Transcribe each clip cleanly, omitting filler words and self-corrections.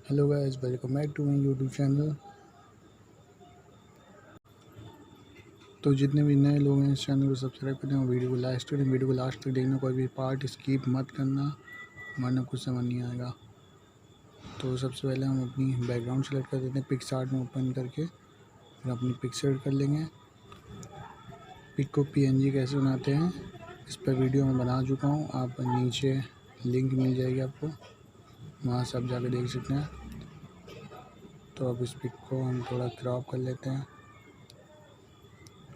Hello guys, welcome back to my YouTube channel. तो जितने भी नए लोग हैं इस चैनल को सब्सक्राइब करें और वीडियो को लास्ट तक देखना, कोई भी पार्ट स्किप मत करना वरना कुछ समझ नहीं आएगा। तो सबसे पहले हम अपनी बैकग्राउंड सेलेक्ट कर देते हैं, पिक्स आर्ट में ओपन करके फिर अपनी पिक सेलेक्ट कर लेंगे। पिक को PNG कैसे बनाते हैं इस पर वीडियो मैं बना चुका हूँ, आप नीचे लिंक मिल जाएगी आपको, वहाँ से आप जाकर देख सकते हैं। तो अब इस पिक को हम थोड़ा क्रॉप कर लेते हैं।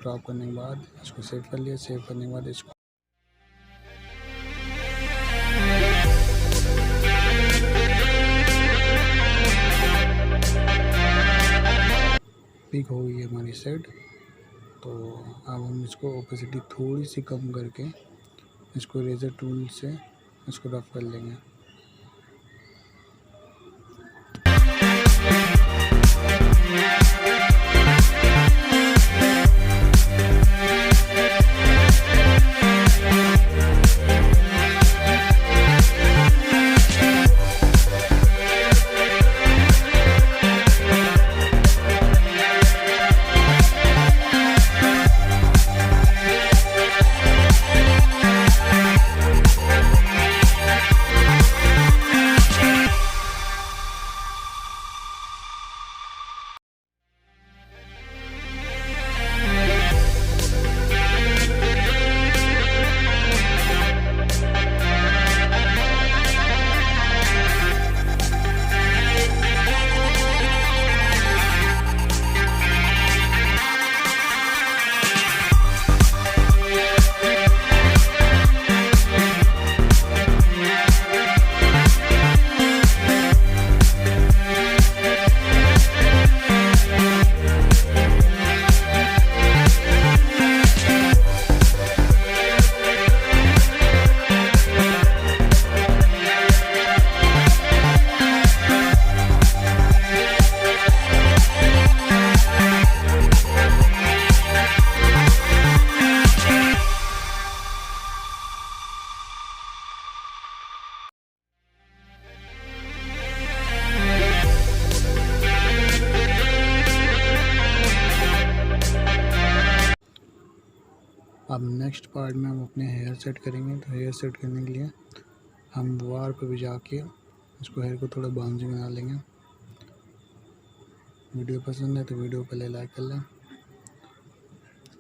क्रॉप करने के बाद इसको सेव कर लिया। सेव करने के बाद इसको पिक हो गई है हमारी सेट। तो अब हम इसको ओपेसिटी थोड़ी सी कम करके इसको इरेजर टूल से इसको रफ कर लेंगे। अब नेक्स्ट पार्ट में हम अपने हेयर सेट करेंगे। तो हेयर सेट करने के लिए हम वार पे भी जाके इसको हेयर को थोड़ा बाउंसी बना लेंगे। वीडियो पसंद है तो वीडियो पहले लाइक कर लें।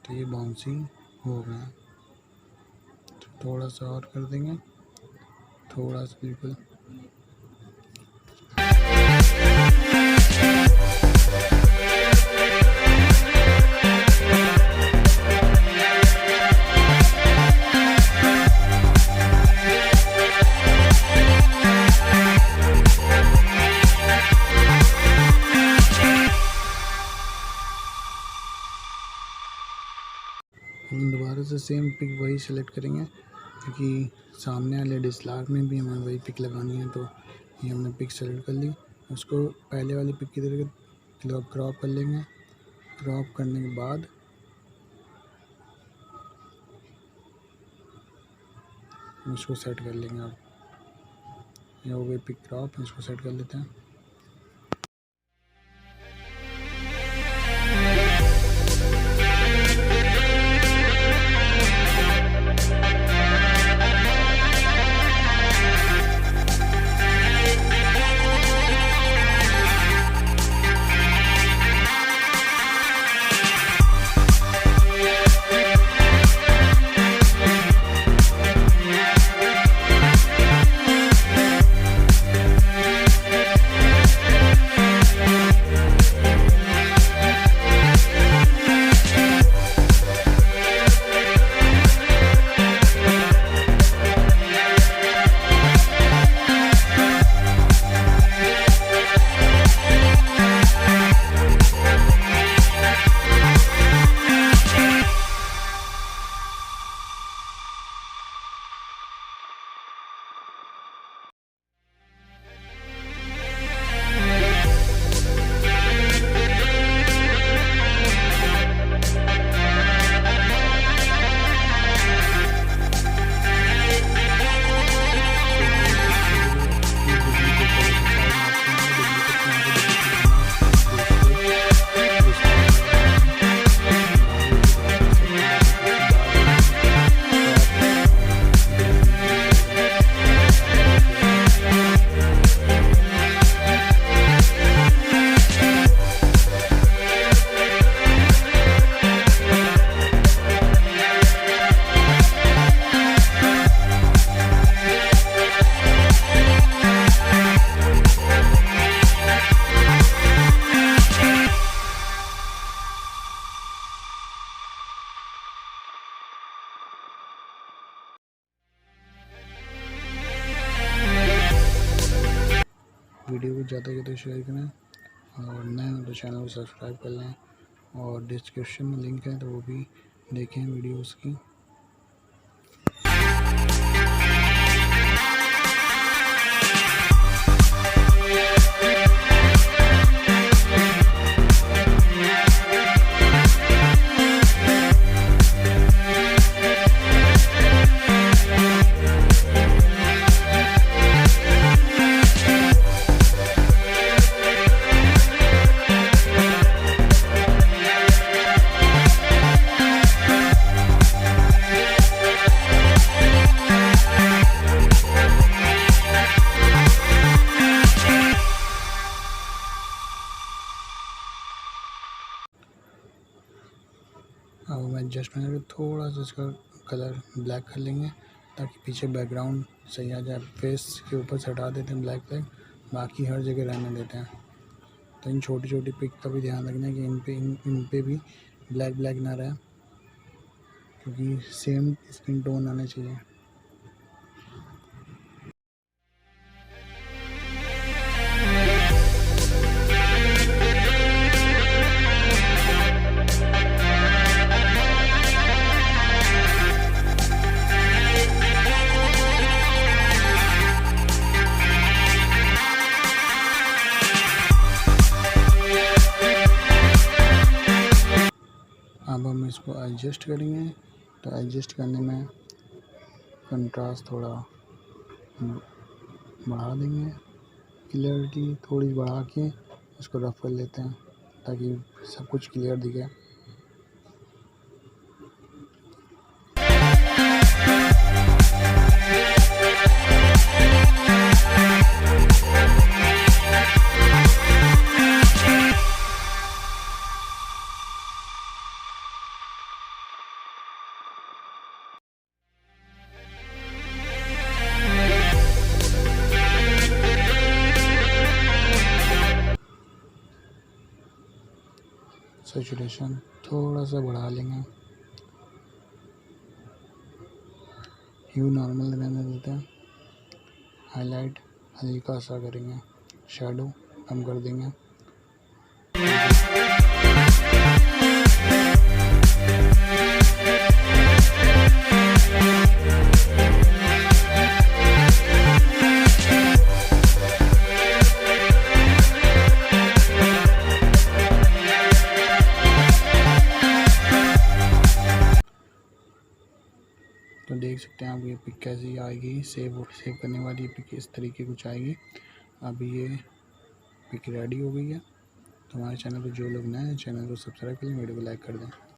तो ये बाउंसी हो गया, तो थोड़ा सा और कर देंगे, थोड़ा सा बिल्कुल। हम दोबारा से सेम पिक वही सिलेक्ट करेंगे क्योंकि सामने वाले Dslr में भी हमें वही पिक लगानी है। तो ये हमने पिक सेलेक्ट कर ली, उसको पहले वाली पिक की तरह क्रॉप कर लेंगे। क्रॉप करने के बाद इसको सेट कर लेंगे। अब ये हो गई पिक क्रॉप, इसको सेट कर लेते हैं। वीडियो को ज़्यादा से ज़्यादा शेयर करें और नए हो तो चैनल को सब्सक्राइब कर लें और डिस्क्रिप्शन में लिंक है तो वो भी देखें वीडियोस की। अब हम एडजस्टमेंट करके थोड़ा सा इसका कलर ब्लैक कर लेंगे ताकि पीछे बैकग्राउंड सही आ जाए। फेस के ऊपर से हटा देते हैं ब्लैक, बाकी हर जगह रहने देते हैं। तो इन छोटी छोटी पिक का भी ध्यान रखना है कि इन पे भी ब्लैक ना रहे, क्योंकि सेम स्किन टोन आने चाहिए। अब हम इसको एडजस्ट करेंगे, तो एडजस्ट करने में कंट्रास्ट थोड़ा बढ़ा देंगे, क्लियरिटी थोड़ी बढ़ा के इसको रफ कर लेते हैं ताकि सब कुछ क्लियर दिखे। सैचुरेशन थोड़ा सा बढ़ा लेंगे, ह्यू नॉर्मल रहने देते हैं, हाईलाइट हल्का सा करेंगे, शैडो कम कर देंगे। तो देख सकते हैं आप ये पिक कैसी आएगी, सेव करने वाली पिक इस तरीके कुछ आएगी। अब ये पिक रेडी हो गई है। तो हमारे चैनल पर जो लोग नए हैं चैनल को सब्सक्राइब करें, वीडियो को लाइक कर दें।